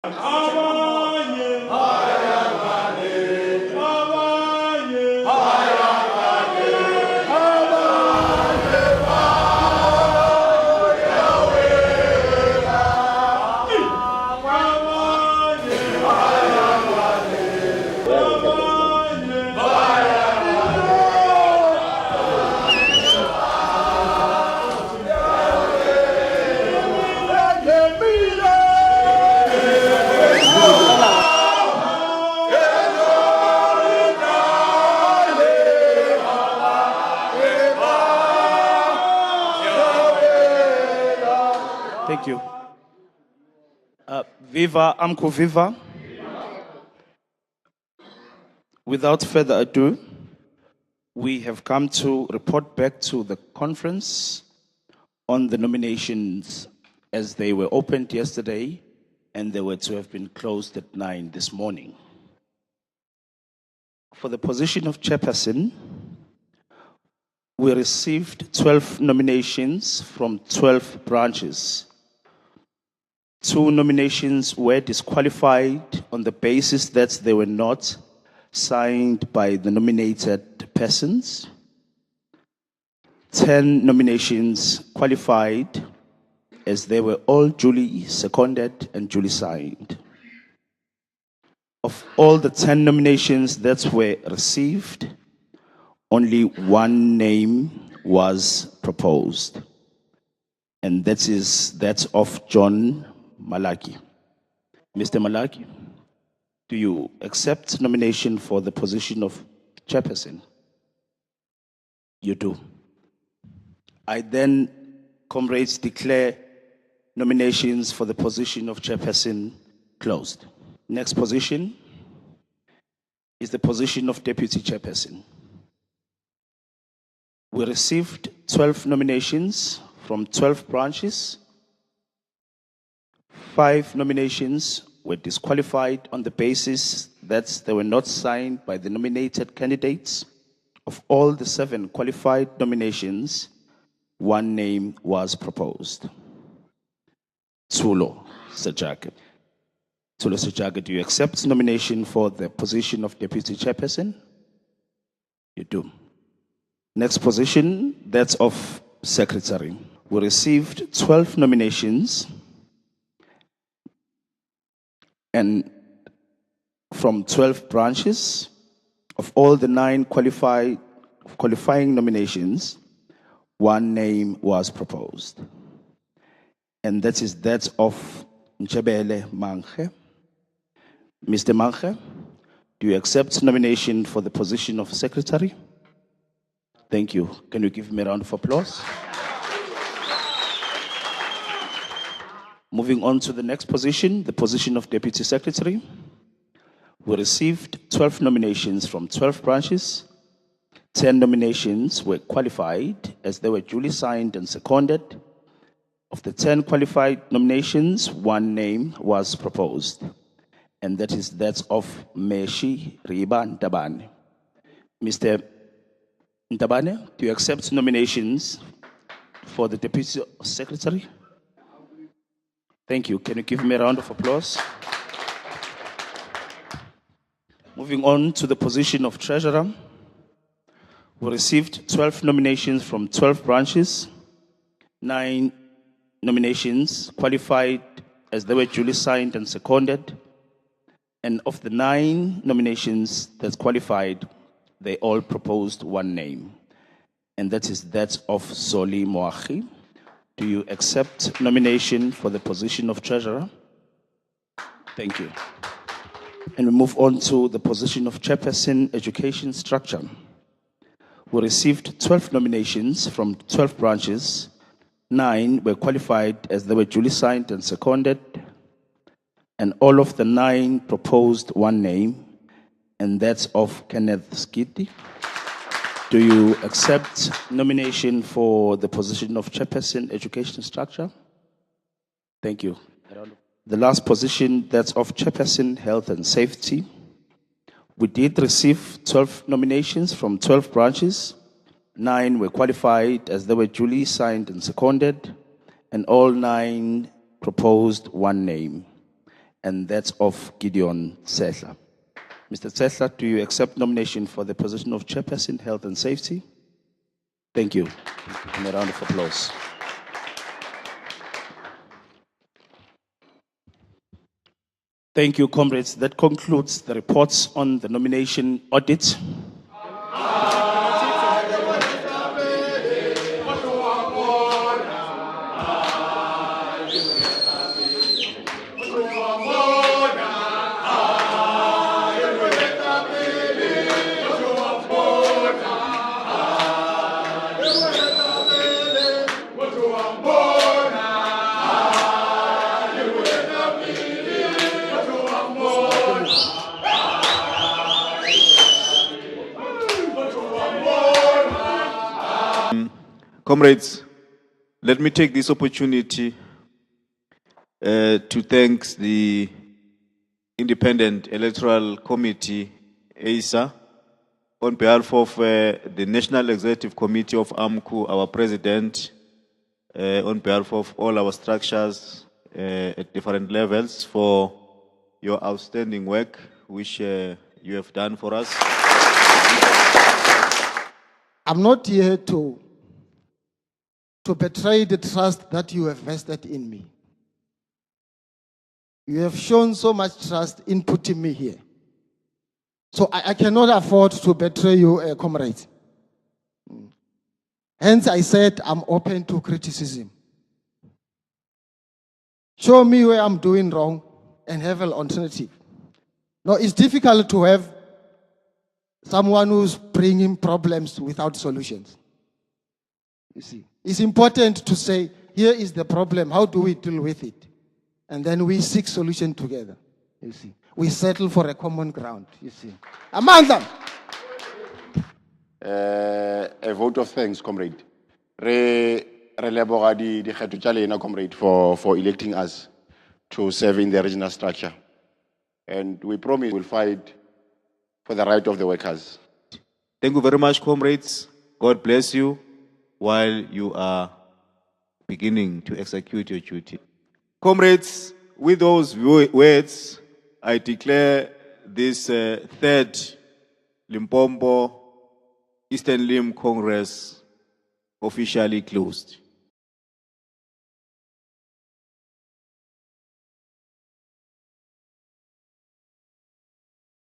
Thank you. Viva Amco Viva. Without further ado, we have come to report back to the conference on the nominations as they were opened yesterday and they were to have been closed at 9 this morning. For the position of chairperson, we received 12 nominations from 12 branches. 2 nominations were disqualified on the basis that they were not signed by the nominated persons. 10 nominations qualified as they were all duly seconded and duly signed. Of all the 10 nominations that were received, only 1 name was proposed, and that is that of John Malaki. Mr. Malaki, do you accept nomination for the position of chairperson? You do. I then, comrades, declare nominations for the position of chairperson closed. Next position is the position of deputy chairperson. We received 12 nominations from 12 branches. 5 nominations were disqualified on the basis that they were not signed by the nominated candidates. Of all the 7 qualified nominations, 1 name was proposed. Tsulo Sajake. Tsulo Sajake, do you accept nomination for the position of deputy chairperson? You do. Next position, that's of secretary. We received 12 nominations and from 12 branches. Of all the 9 qualifying nominations, 1 name was proposed. And that is that of Nchebele Manghe. Mr. Manghe, do you accept nomination for the position of secretary? Thank you. Can you give me a round of applause? Moving on to the next position, the position of deputy secretary. We received 12 nominations from 12 branches. 10 nominations were qualified as they were duly signed and seconded. Of the 10 qualified nominations, 1 name was proposed, and that is that of Meshi Riba Ntabane. Mr. Ntabane, do you accept nominations for the deputy secretary? Thank you. Can you give me a round of applause? Moving on to the position of treasurer. We received 12 nominations from 12 branches. 9 nominations qualified as they were duly signed and seconded. And of the 9 nominations that qualified, they all proposed 1 name. And that is that of Zoli Moachi. Do you accept nomination for the position of treasurer? Thank you. And we move on to the position of chairperson, education structure. We received 12 nominations from 12 branches. 9 were qualified as they were duly signed and seconded. And all of the 9 proposed 1 name, and that's of Kenneth Skiti. Do you accept nomination for the position of chairperson, education structure? Thank you. The last position, that's of chairperson, health and safety. We did receive 12 nominations from 12 branches. 9 were qualified as they were duly signed and seconded, and all 9 proposed 1 name, and that's of Gideon Sehla. Mr. Sehla, do you accept nomination for the position of Chairperson, Health and Safety? Thank you. And a round of applause. Thank you, comrades. That concludes the reports on the nomination audit. Comrades, let me take this opportunity to thank the Independent Electoral Committee, ASA, on behalf of the National Executive Committee of AMCU, our president, on behalf of all our structures at different levels for your outstanding work, which you have done for us. I'm not here to betray the trust that you have vested in me. You have shown so much trust in putting me here. So I cannot afford to betray you, comrades. Hence, I said I'm open to criticism. Show me where I'm doing wrong and have an alternative. No, it's difficult to have someone who's bringing problems without solutions. You see, it's important to say, here is the problem, how do we deal with it? And then we seek solution together, you see. We settle for a common ground, you see. Amanda! A vote of thanks, comrade. Re leboga dikgetho tša lena, comrade, for electing us to serve in the regional structure. And we promise we'll fight for the right of the workers. Thank you very much, comrades. God bless you while you are beginning to execute your duty. Comrades, with those words, I declare this third Limpopo Eastern Limb Congress officially closed.